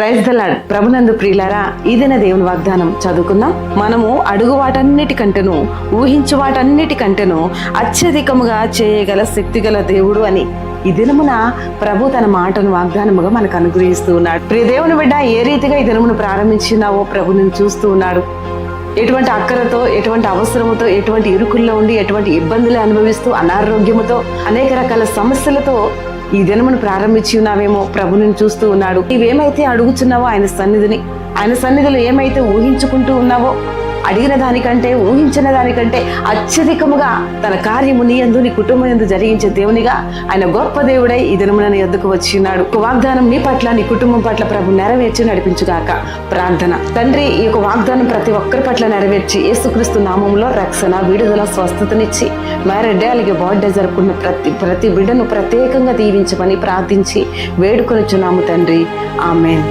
Praise the lord. ప్రభునందు ప్రియులారా, ఈ దిన దేవుని వాగ్దానం చదువుకుందాం. మనము అడుగు వాటన్నిటికంటేను, ఊహించు వాటన్నిటికంటేను అత్యధికముగా చేయగల శక్తిగల దేవుడు అని ఈ దినమున ప్రభు తన మాటను వాగ్దానముగా మనకు అనుగ్రహిస్తూ ఉన్నాడు. ప్రియ దేవుని బిడ్డ, ఏ రీతిగా ఈ దినమును ప్రారంభించినావో ప్రభు నిన్ను చూస్తూ ఉన్నాడు. ఎటువంటి అక్కరతో, ఎటువంటి అవసరముతో, ఎటువంటి ఇరుకుల్లో ఉండి, ఎటువంటి ఇబ్బందులు అనుభవిస్తూ, అనారోగ్యముతో, అనేక రకాల సమస్యలతో ఈ దినమును ప్రారంభించి ఉన్నావేమో ప్రభుని చూస్తూ ఉన్నాడు. నీవేమైతే అడుగుచున్నావో ఆయన సన్నిధిలో ఏమైతే ఊహించుకుంటూ ఉన్నావో, అడిగిన దానికంటే, ఊహించిన దానికంటే అత్యధికముగా తన కార్యము నీ యందు, నీ కుటుంబం యందు జరిగించే దేవునిగా ఆయన గొప్ప దేవుడై ఈ దినమున నీ యొద్దకు వచ్చి ఉన్నాడు. ఒక వాగ్దానం నీ పట్ల, నీ కుటుంబం పట్ల ప్రభు నెరవేర్చి నడిపించుగాక. ప్రార్థన. తండ్రి, ఈ యొక్క వాగ్దానం ప్రతి ఒక్కరి పట్ల నెరవేర్చి యేసుక్రీస్తు నామములో రక్షణ, విడుదల, స్వస్థతనిచ్చి మ్యారేజ్ డే అలాగే బర్త్డే జరుపుకున్న ప్రతి బిడ్డను ప్రత్యేకంగా దీవించమని ప్రార్థించి వేడుకొనిచున్నాము తండ్రి. ఆమేన్.